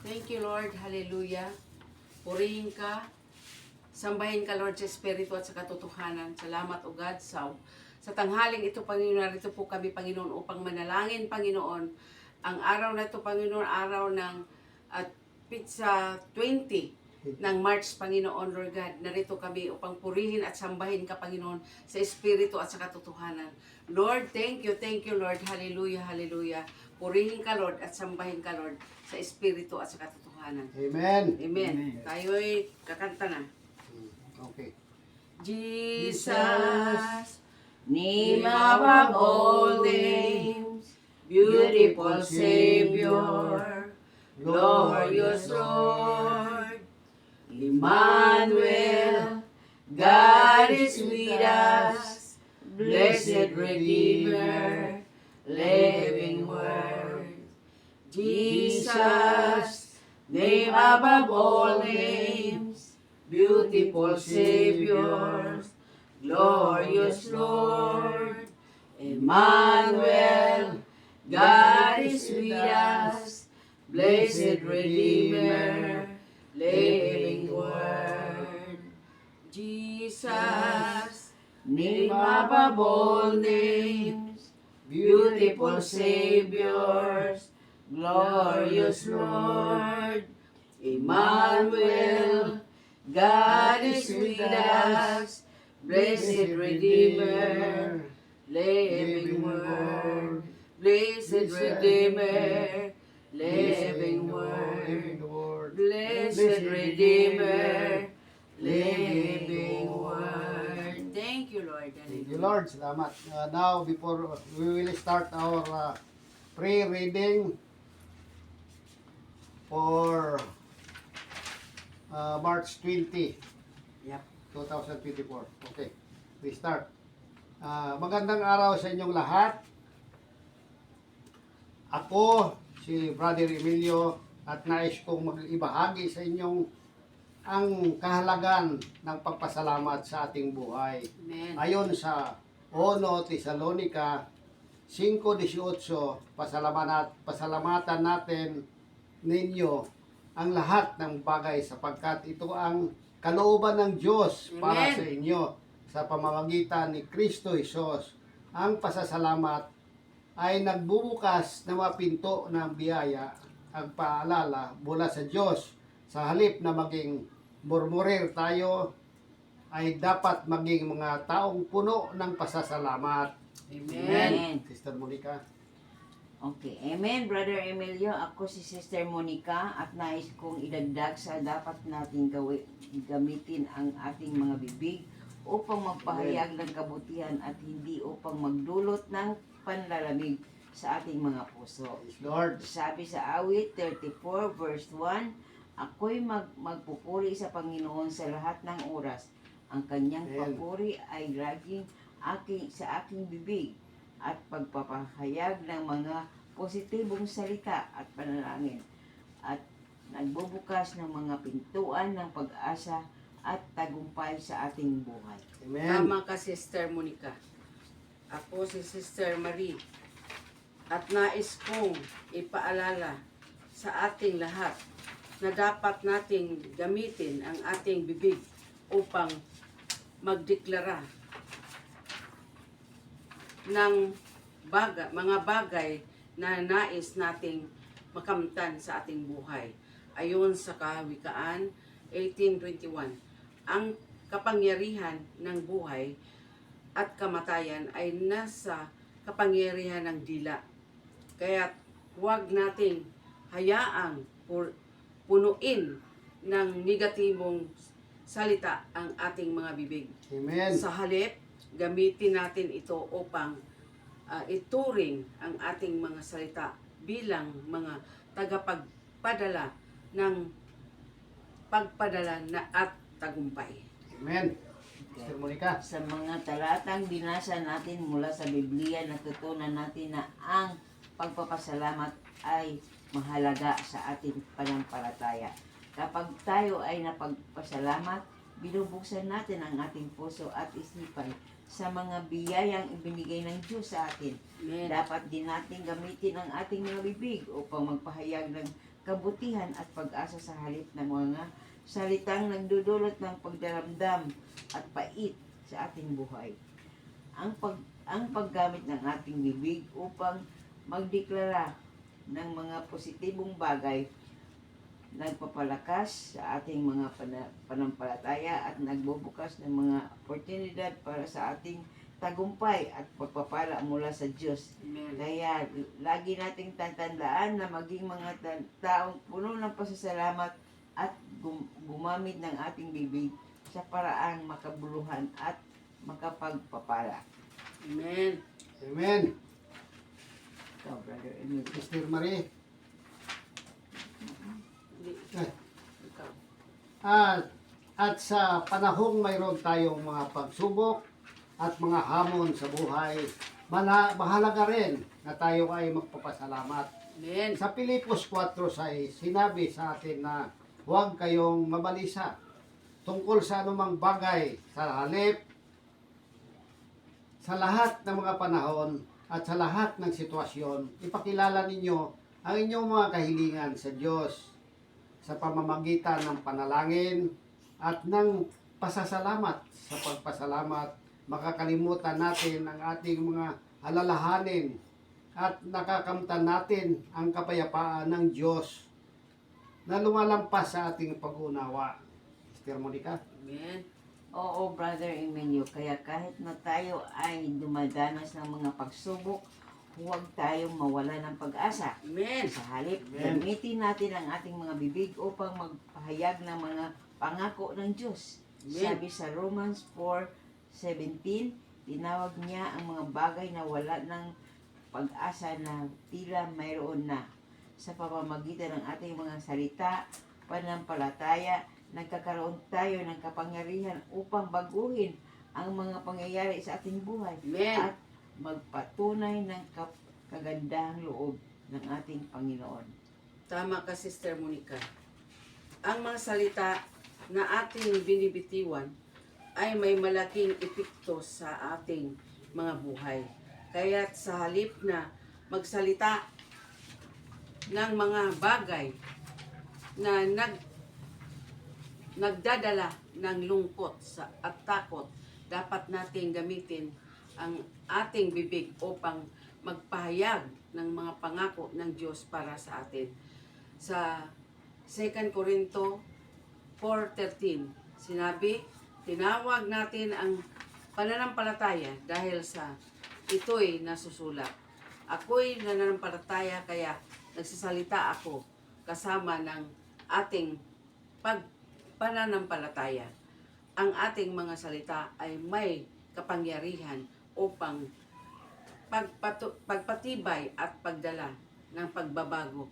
Thank you, Lord. Hallelujah. Purihin ka. Sambahin ka, Lord, sa Espiritu at sa katotohanan. Salamat, O God, sa tanghaling ito, Panginoon. Narito po kami, Panginoon, upang manalangin, Panginoon. Ang araw na ito, Panginoon, araw ng Pizza 20 ng March, Panginoon, Lord God. Narito kami upang purihin at sambahin ka, Panginoon, sa Espiritu at sa katotohanan. Lord, thank you, Lord. Hallelujah, hallelujah. Purihin ka, Lord, at sambahin ka, Lord, sa Espiritu at sa katotohanan. Amen. Amen. Tayo'y kakanta na. Okay. Jesus, name above all names, beautiful Savior, glorious Lord, Emmanuel, God is with us, blessed Redeemer, living Word. Jesus, name above all names, beautiful Savior, glorious Lord, Emmanuel, God is with us, blessed Redeemer, living Word. Jesus, name above all names, beautiful Savior, glorious Lord, Emmanuel, God is with us, blessed Redeemer, living Word, blessed Redeemer, living Word, blessed Redeemer, living Word. Thank you, Lord. Thank you, Lord. Salamat. Now, before we will start our prayer reading for March 20, Yep. 2024. Okay, we start. Magandang araw sa inyong lahat. Ako, si Brother Emilio, at nais kong mag-ibahagi sa inyong ang kahalagan ng pagpasalamat sa ating buhay. Amen. Ayon sa 1 Tesalonica 5:18, pasalamatan natin ninyo ang lahat ng bagay sapagkat ito ang kalooban ng Diyos para Amen. sa inyo sa pamamagitan ni Kristo Jesus. Ang pasasalamat ay nagbubukas ng mga pinto ng biyaya at paalala mula sa Diyos. Sa halip na maging murmurer tayo, ay dapat maging mga taong puno ng pasasalamat. Amen. Sister Monica. Okay, amen, Brother Emilio. Ako si Sister Monica at nais kong idagdag sa dapat nating gamitin ang ating mga bibig upang magpahayag ng kabutihan at hindi upang magdulot ng panlalamig sa ating mga puso. Praise Lord. Sabi sa awit 34 verse 1, ako'y magpupuri sa Panginoon sa lahat ng oras. Ang kanyang Amen. papuri ay laging sa aking bibig at pagpapahayag ng mga positibong salita at panalangin at nagbubukas ng mga pintuan ng pag-asa at tagumpay sa ating buhay. Amen. Tama ka, Sister Monica. Ako si Sister Marie. At nais kong ipaalala sa ating lahat na dapat nating gamitin ang ating bibig upang magdeklara ng mga bagay na nais nating makamtan sa ating buhay. Ayon sa Kawikaan 18:21, ang kapangyarihan ng buhay at kamatayan ay nasa kapangyarihan ng dila. Kaya huwag nating hayaang punuin ng negatibong salita ang ating mga bibig. Amen. Sa halip, gamitin natin ito upang ituring ang ating mga salita bilang mga tagapagpadala ng pagpadala na at tagumpay. Amen. Sister Monica. Sa mga talatang binasa natin mula sa Biblia, natutunan natin na ang pagpapasalamat ay mahalaga sa ating panampalataya. Kapag tayo ay napagpasalamat, binubuksan natin ang ating puso at isipan sa mga biyayang ibinigay ng Diyos sa atin. Amen. Dapat din natin gamitin ang ating mga bibig upang magpahayag ng kabutihan at pag-asa sa halip ng mga salitang nagdudulot ng pagdaramdam at pait sa ating buhay. Ang paggamit ng ating bibig upang magdeklara ng mga positibong bagay nagpapalakas sa ating mga panampalataya at nagbubukas ng mga oportunidad para sa ating tagumpay at pagpapala mula sa Diyos. Amen. Kaya lagi nating tatandaan na maging mga taong puno ng pasasalamat at gumamit ng ating bibig sa paraang makabuluhan at makapagpapala. Amen. Amen. Ikaw, Brother Emil. Sister Marie. Hindi. Ikaw. At sa panahong mayroon tayong mga pagsubok at mga hamon sa buhay, mahalaga rin na tayo ay magpapasalamat. Amen. Sa Pilipos 4:6, sinabi sa atin na huwag kayong mabalisa tungkol sa anumang bagay, sa halip, sa lahat ng mga panahon at sa lahat ng sitwasyon, ipakilala ninyo ang inyong mga kahilingan sa Diyos sa pamamagitan ng panalangin at ng pasasalamat. Sa pagpasalamat, makakalimutan natin ang ating mga alalahanin at nakakamtan natin ang kapayapaan ng Diyos na lumalampas sa ating pag-unawa. Sister Monica? Amen. Oo, Brother Emilio, kaya kahit na tayo ay dumadanas ng mga pagsubok, huwag tayong mawala ng pag-asa. Amen. Sa halip, Amen. gamitin natin ang ating mga bibig upang magpahayag ng mga pangako ng Diyos. Amen. Sabi sa Romans 4:17, tinawag niya ang mga bagay na wala ng pag-asa na tila mayroon na. Sa pamamagitan ng ating mga salita, pananampalataya, nagkakaroon tayo ng kapangyarihan upang baguhin ang mga pangyayari sa ating buhay Amen. at magpatunay ng kagandahang loob ng ating Panginoon. Tama ka, Sister Monica. Ang mga salita na ating binibitiwan ay may malaking epekto sa ating mga buhay. Kaya't sa halip na magsalita ng mga bagay na nagdadala ng lungkot at takot, dapat nating gamitin ang ating bibig upang magpahayag ng mga pangako ng Diyos para sa atin. Sa 2 Corinto 4:13, sinabi, tinawag natin ang pananampalataya dahil sa ito'y nasusulat. Ako'y nananampalataya kaya nagsasalita ako kasama ng ating pananampalataya. Ang ating mga salita ay may kapangyarihan upang pagpatibay at pagdala ng pagbabago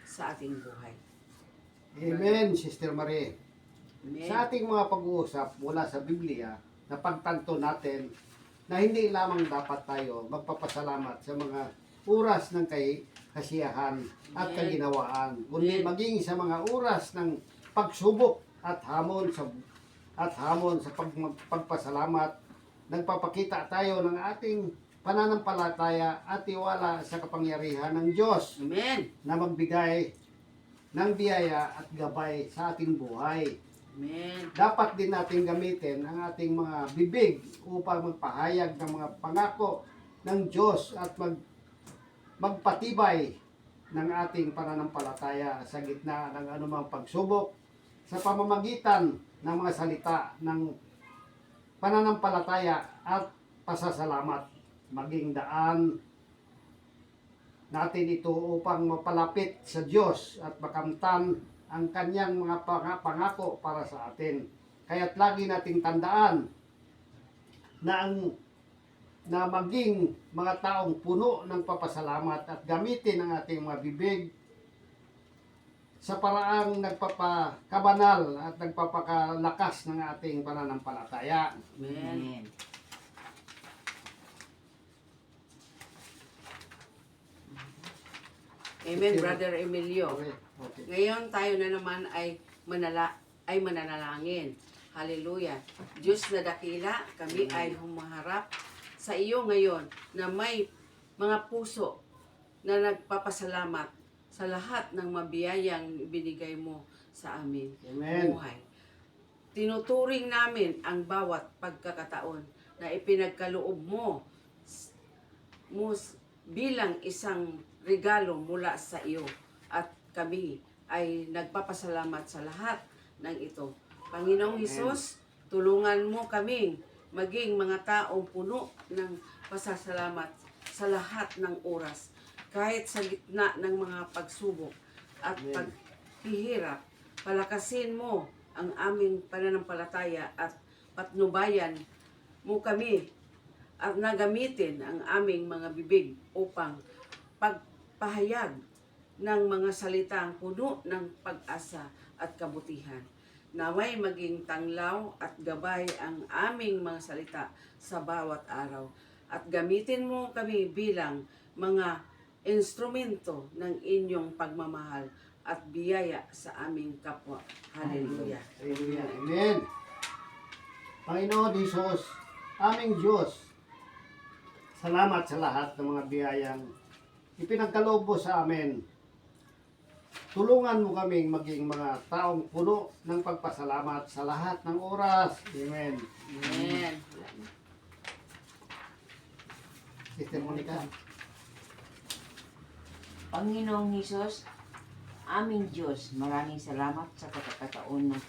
sa ating buhay. Amen, Sister Marie. Amen. Sa ating mga pag-uusap mula sa Biblia, napagtanto natin na hindi lamang dapat tayo magpapasalamat sa mga oras ng kasiyahan at Amen. kaginawaan, kundi Amen. maging sa mga oras ng pagsubok at hamon sa pagpasalamat, nagpapakita tayo ng ating pananampalataya at tiwala sa kapangyarihan ng Diyos Amen. na magbigay ng biyaya at gabay sa ating buhay. Amen. Dapat din natin gamitin ang ating mga bibig upang magpahayag ng mga pangako ng Diyos at magpatibay ng ating pananampalataya sa gitna ng anumang pagsubok sa pamamagitan ng mga salita ng pananampalataya at pasasalamat. Maging daan natin ito upang mapalapit sa Diyos at makamtan ang kanyang mga pangako para sa atin. Kaya't lagi nating tandaan na maging mga taong puno ng papasalamat at gamitin ang ating mga bibig sa paraang nagpapakabanal at nagpapakalakas ng ating pananampalataya. Amen. Amen. Amen, Brother Emilio. Okay. Okay. Ngayon tayo na naman ay mananalangin. Hallelujah. Diyos na dakila, kami ay humaharap sa iyo ngayon na may mga puso na nagpapasalamat sa lahat ng mabiyayang binigay mo sa amin. Amen. Buhay. Tinuturing namin ang bawat pagkakataon na ipinagkaloob mo bilang isang regalo mula sa iyo at kami ay nagpapasalamat sa lahat ng ito. Panginoong Hesus, tulungan mo kaming maging mga taong puno ng pasasalamat sa lahat ng oras, kahit sa gitna ng mga pagsubok at Amen. paghihirap. Palakasin mo ang aming pananampalataya at patnubayan mo kami at nagamitin ang aming mga bibig upang pagpahayag ng mga salitang puno ng pag-asa at kabutihan. Naway maging tanglaw at gabay ang aming mga salita sa bawat araw at gamitin mo kami bilang mga instrumento ng inyong pagmamahal at biyaya sa aming kapwa. Hallelujah. Hallelujah. Amen. Panginoon Jesus, aming Diyos, salamat sa lahat ng mga biyayang ipinagkaloob mo sa amin. Tulungan mo kaming maging mga taong puno ng pagpasalamat sa lahat ng oras. Amen. Amen. Sister Monica. Panginoong Hesus, aming Diyos, maraming salamat sa pagkakataon ng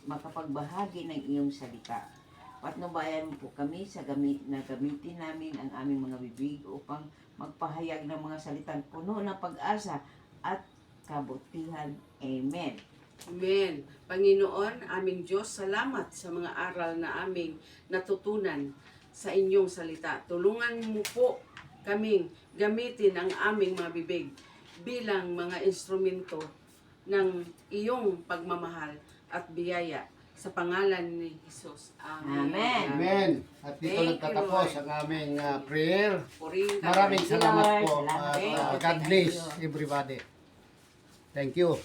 makapagbahagi ng iyong salita. Patnubayan mo po kami sa gamitin namin ang aming mga bibig upang magpahayag ng mga salitang puno ng pag-asa at kabutihan. Amen. Amen. Panginoon, aming Diyos, salamat sa mga aral na aming natutunan sa inyong salita. Tulungan mo po kaming gamitin ang aming mga bibig bilang mga instrumento ng iyong pagmamahal at biyaya sa pangalan ni Jesus. Amen. Amen. Amen. At dito Thank you, nagtatapos Lord. ang aming prayer. Purihin ka. Maraming Thank you, salamat Lord. po. Salamat At po. God bless everybody. Thank you.